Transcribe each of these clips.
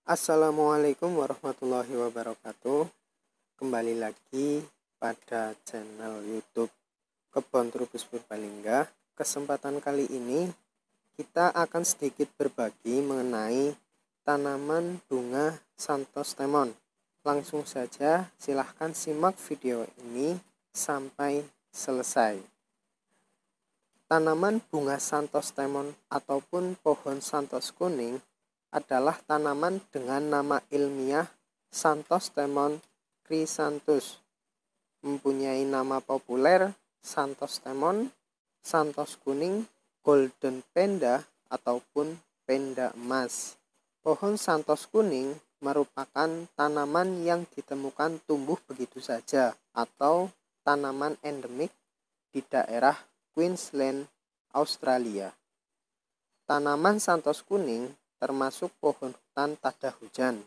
Assalamualaikum warahmatullahi wabarakatuh. Kembali lagi pada channel YouTube Kebon Trubus Purbalingga. Kesempatan kali ini kita akan sedikit berbagi mengenai tanaman bunga Santos Temon. Langsung saja silahkan simak video ini sampai selesai. Tanaman bunga Santos Temon ataupun pohon Santos kuning adalah tanaman dengan nama ilmiah Santos Temon chrysanthus. Mempunyai nama populer Santos Temon, Santos kuning, Golden Penda ataupun penda emas. Pohon Santos kuning merupakan tanaman yang ditemukan tumbuh begitu saja atau tanaman endemik di daerah Queensland, Australia. Tanaman Santos kuning termasuk pohon hutan tada hujan.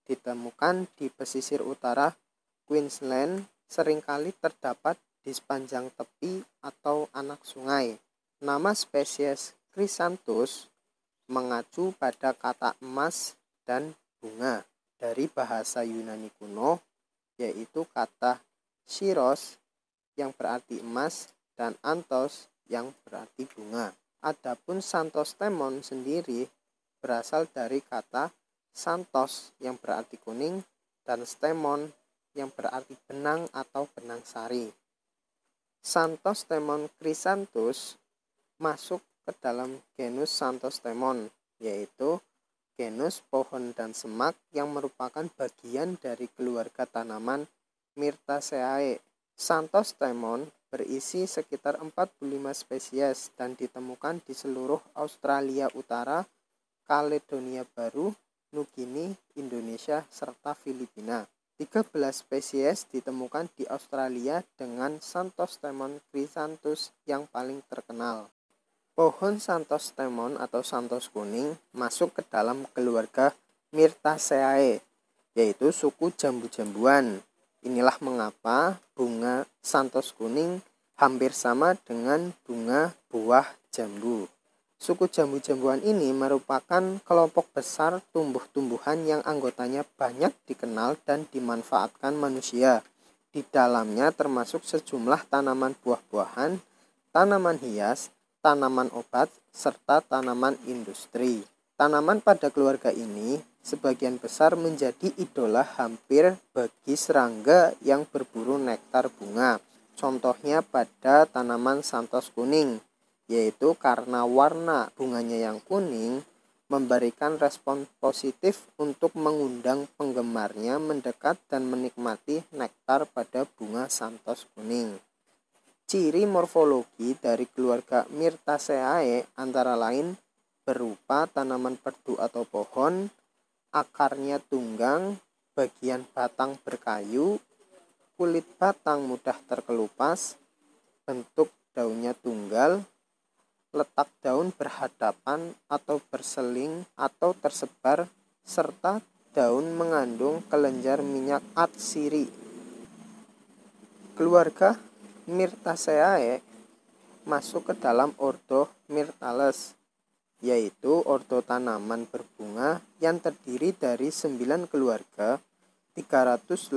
Ditemukan di pesisir utara Queensland, seringkali terdapat di sepanjang tepi atau anak sungai. Nama spesies Chrysanthus mengacu pada kata emas dan bunga dari bahasa Yunani kuno, yaitu kata chiros yang berarti emas dan anthos yang berarti bunga. Adapun Santos Temon sendiri berasal dari kata santos yang berarti kuning dan stemon yang berarti benang atau benang sari. Santos Temon chrysanthus masuk ke dalam genus Santos Temon, yaitu genus pohon dan semak yang merupakan bagian dari keluarga tanaman Myrtaceae. Santos Temon berisi sekitar 45 spesies dan ditemukan di seluruh Australia Utara, Kaledonia Baru, Nugini, Indonesia, serta Filipina. 13 spesies ditemukan di Australia dengan Santos Temon chrysanthus yang paling terkenal. Pohon Santos Temon atau Santos kuning masuk ke dalam keluarga Myrtaceae, yaitu suku jambu-jambuan. Inilah mengapa bunga Santos kuning hampir sama dengan bunga buah jambu. Suku jambu-jambuan ini merupakan kelompok besar tumbuh-tumbuhan yang anggotanya banyak dikenal dan dimanfaatkan manusia. Di dalamnya termasuk sejumlah tanaman buah-buahan, tanaman hias, tanaman obat, serta tanaman industri. Tanaman pada keluarga ini sebagian besar menjadi idola hampir bagi serangga yang berburu nektar bunga. Contohnya pada tanaman Santos kuning, yaitu karena warna bunganya yang kuning memberikan respon positif untuk mengundang penggemarnya mendekat dan menikmati nektar pada bunga Santos kuning. Ciri morfologi dari keluarga Myrtaceae antara lain berupa tanaman perdu atau pohon, akarnya tunggang, bagian batang berkayu, kulit batang mudah terkelupas, bentuk daunnya tunggal, letak daun berhadapan atau berseling atau tersebar, serta daun mengandung kelenjar minyak atsiri. Keluarga Myrtaceae masuk ke dalam ordo Myrtales, yaitu ordo tanaman berbunga yang terdiri dari 9 keluarga, 380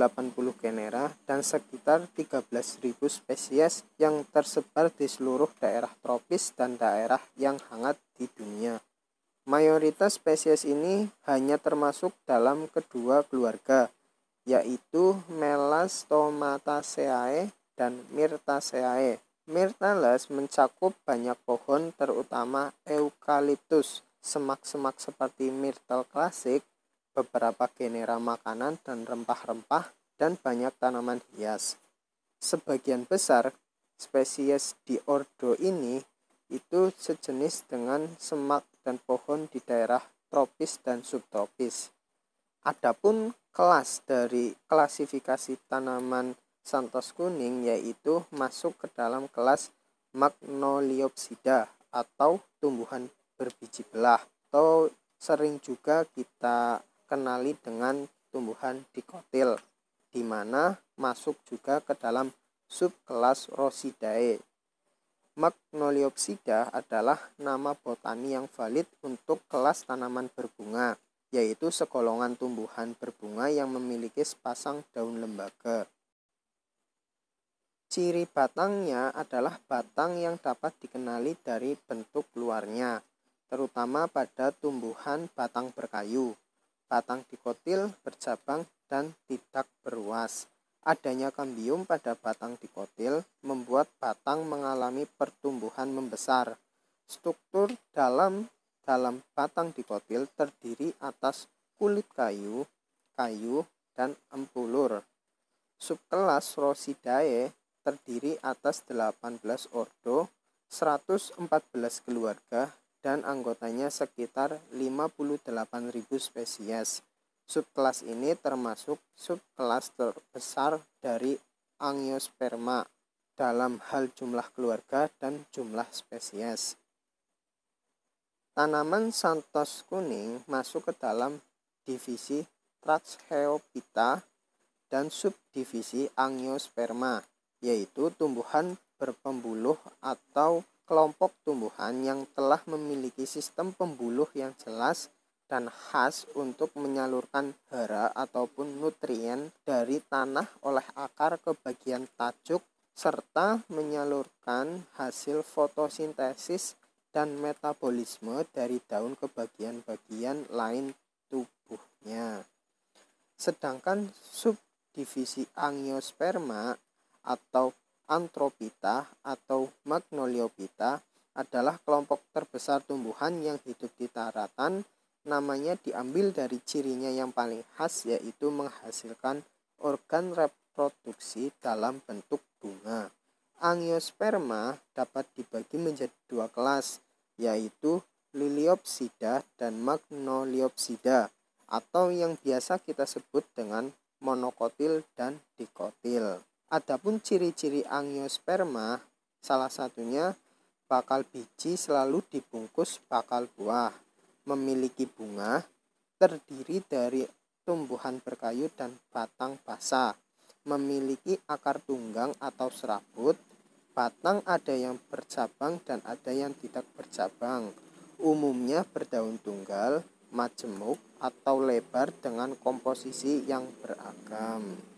genera, dan sekitar 13.000 spesies yang tersebar di seluruh daerah tropis dan daerah yang hangat di dunia. Mayoritas spesies ini hanya termasuk dalam kedua keluarga, yaitu Melastomataceae dan Myrtaceae. Myrtales mencakup banyak pohon terutama eukaliptus, semak-semak seperti myrtle klasik, beberapa genera makanan dan rempah-rempah, dan banyak tanaman hias. Sebagian besar spesies di ordo ini itu sejenis dengan semak dan pohon di daerah tropis dan subtropis. Adapun kelas dari klasifikasi tanaman Santos kuning yaitu masuk ke dalam kelas Magnoliopsida atau tumbuhan berbiji belah, atau sering juga kita kenali dengan tumbuhan dikotil, di mana masuk juga ke dalam subkelas Rosidae. Magnoliopsida adalah nama botani yang valid untuk kelas tanaman berbunga. yaitu segolongan tumbuhan berbunga yang memiliki sepasang daun lembaga. Ciri batangnya adalah batang yang dapat dikenali dari bentuk luarnya, terutama pada tumbuhan batang berkayu. Batang dikotil, bercabang, dan tidak beruas. Adanya kambium pada batang dikotil membuat batang mengalami pertumbuhan membesar. Struktur dalam batang dikotil terdiri atas kulit kayu, dan empulur. Subkelas Rosidae terdiri atas 18 ordo, 114 keluarga, dan anggotanya sekitar 58.000 spesies. Subkelas ini termasuk subkelas terbesar dari Angiosperma dalam hal jumlah keluarga dan jumlah spesies. Tanaman santos kuning masuk ke dalam divisi Trachyophyta dan subdivisi Angiosperma, yaitu tumbuhan berpembuluh atau kelompok tumbuhan yang telah memiliki sistem pembuluh yang jelas dan khas untuk menyalurkan hara ataupun nutrien dari tanah oleh akar ke bagian tajuk serta menyalurkan hasil fotosintesis dan metabolisme dari daun ke bagian-bagian lain tubuhnya. Sedangkan subdivisi Angiosperma atau Anthrophyta atau Magnoliophyta adalah kelompok terbesar tumbuhan yang hidup di daratan. Namanya diambil dari cirinya yang paling khas, yaitu menghasilkan organ reproduksi dalam bentuk bunga. Angiosperma dapat dibagi menjadi dua kelas, yaitu Liliopsida dan Magnoliopsida, atau yang biasa kita sebut dengan monokotil dan dikotil. Adapun ciri-ciri Angiosperma, salah satunya bakal biji selalu dibungkus bakal buah, memiliki bunga, terdiri dari tumbuhan berkayu dan batang basah, memiliki akar tunggang atau serabut, batang ada yang bercabang dan ada yang tidak bercabang, umumnya berdaun tunggal, majemuk, atau lebar dengan komposisi yang beragam.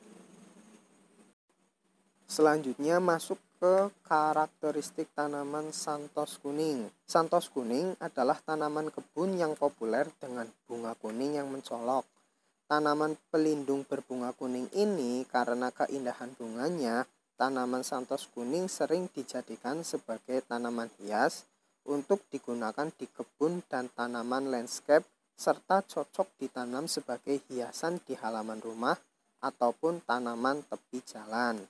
Selanjutnya masuk ke karakteristik tanaman santos kuning. Santos kuning adalah tanaman kebun yang populer dengan bunga kuning yang mencolok. Tanaman pelindung berbunga kuning ini karena keindahan bunganya, tanaman santos kuning sering dijadikan sebagai tanaman hias untuk digunakan di kebun dan tanaman landscape serta cocok ditanam sebagai hiasan di halaman rumah ataupun tanaman tepi jalan.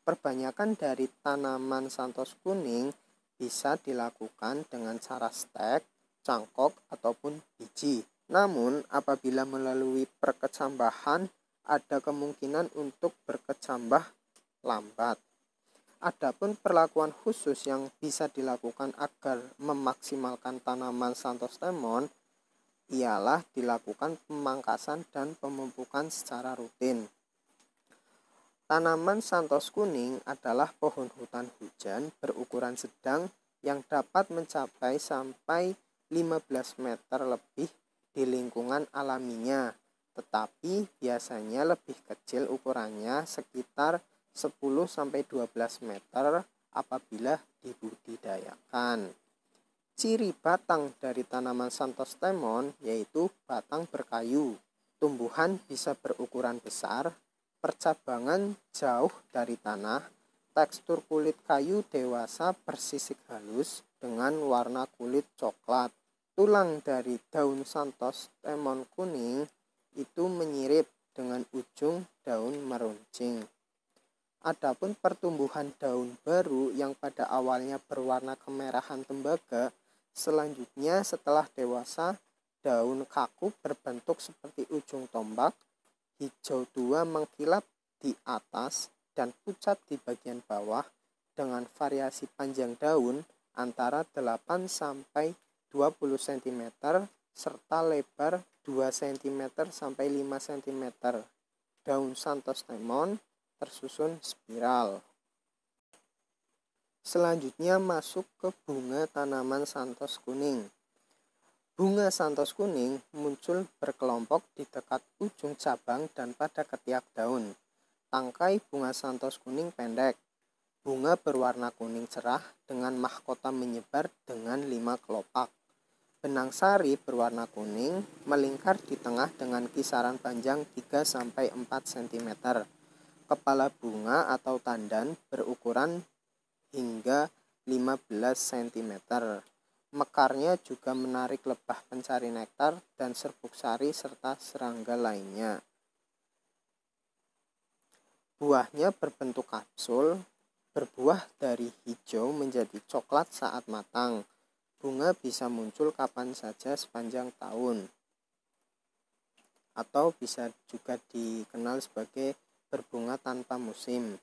Perbanyakan dari tanaman santos kuning bisa dilakukan dengan cara stek, cangkok, ataupun biji. Namun, apabila melalui perkecambahan, ada kemungkinan untuk berkecambah lambat. Adapun perlakuan khusus yang bisa dilakukan agar memaksimalkan tanaman santos temon ialah dilakukan pemangkasan dan pemupukan secara rutin. Tanaman santos kuning adalah pohon hutan hujan berukuran sedang yang dapat mencapai sampai 15 meter lebih di lingkungan alaminya, tetapi biasanya lebih kecil ukurannya sekitar 10-12 meter apabila dibudidayakan. Ciri batang dari tanaman santos temon yaitu batang berkayu. Tumbuhan bisa berukuran besar, percabangan jauh dari tanah, tekstur kulit kayu dewasa bersisik halus dengan warna kulit coklat. Tulang dari daun santos temon kuning itu menyirip dengan ujung daun meruncing. Adapun pertumbuhan daun baru yang pada awalnya berwarna kemerahan tembaga, selanjutnya setelah dewasa, daun kaku berbentuk seperti ujung tombak, hijau tua mengkilap di atas dan pucat di bagian bawah dengan variasi panjang daun antara 8 sampai 20 cm serta lebar 2 cm sampai 5 cm. Daun santos temon tersusun spiral. Selanjutnya masuk ke bunga tanaman santos kuning. Bunga santos kuning muncul berkelompok di dekat ujung cabang dan pada ketiak daun. Tangkai bunga santos kuning pendek. Bunga berwarna kuning cerah dengan mahkota menyebar dengan 5 kelopak. Benang sari berwarna kuning melingkar di tengah dengan kisaran panjang 3-4 cm. Kepala bunga atau tandan berukuran hingga 15 cm. Mekarnya juga menarik lebah pencari nektar dan serbuk sari serta serangga lainnya. Buahnya berbentuk kapsul, berbuah dari hijau menjadi coklat saat matang. Bunga bisa muncul kapan saja sepanjang tahun, atau bisa juga dikenal sebagai berbunga tanpa musim.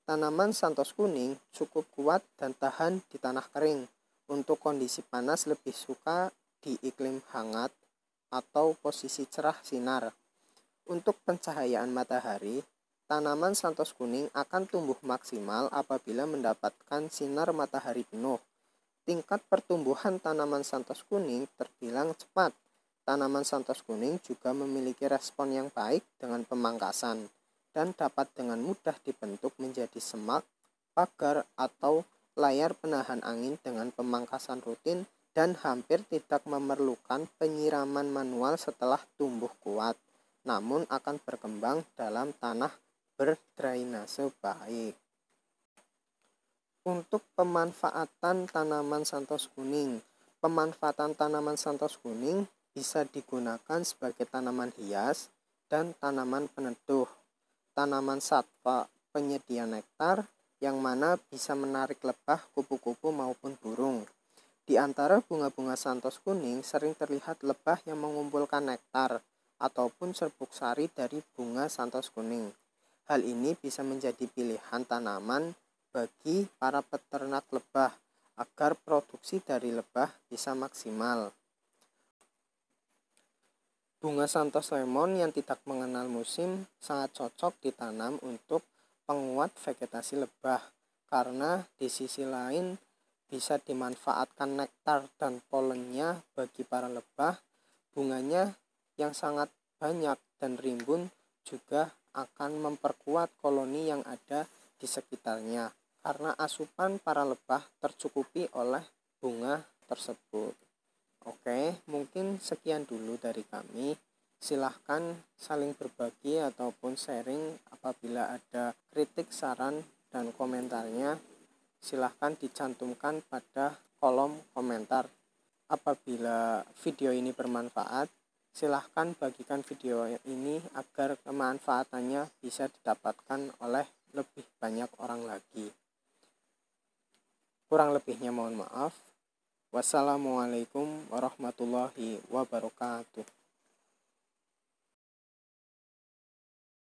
Tanaman santos kuning cukup kuat dan tahan di tanah kering. Untuk kondisi panas lebih suka di iklim hangat atau posisi cerah sinar. Untuk pencahayaan matahari, tanaman santos kuning akan tumbuh maksimal apabila mendapatkan sinar matahari penuh. Tingkat pertumbuhan tanaman santos kuning terbilang cepat. Tanaman santos kuning juga memiliki respon yang baik dengan pemangkasan dan dapat dengan mudah dibentuk menjadi semak, pagar, atau layar penahan angin dengan pemangkasan rutin dan hampir tidak memerlukan penyiraman manual setelah tumbuh kuat, namun akan berkembang dalam tanah berdrainase baik. Untuk pemanfaatan tanaman santos kuning, pemanfaatan tanaman santos kuning bisa digunakan sebagai tanaman hias dan tanaman peneduh, tanaman satwa penyedia nektar yang mana bisa menarik lebah, kupu-kupu maupun burung. Di antara bunga-bunga santos kuning sering terlihat lebah yang mengumpulkan nektar ataupun serbuk sari dari bunga santos kuning. Hal ini bisa menjadi pilihan tanaman bagi para peternak lebah agar produksi dari lebah bisa maksimal. Bunga santos lemon yang tidak mengenal musim sangat cocok ditanam untuk penguat vegetasi lebah, karena di sisi lain bisa dimanfaatkan nektar dan polennya bagi para lebah. Bunganya yang sangat banyak dan rimbun juga akan memperkuat koloni yang ada di sekitarnya, karena asupan para lebah tercukupi oleh bunga tersebut. Oke, mungkin sekian dulu dari kami. Silahkan saling berbagi ataupun sharing apabila ada kritik, saran, dan komentarnya. Silahkan dicantumkan pada kolom komentar. Apabila video ini bermanfaat, silahkan bagikan video ini agar kemanfaatannya bisa didapatkan oleh lebih banyak orang lagi. Kurang lebihnya mohon maaf. Wassalamualaikum warahmatullahi wabarakatuh.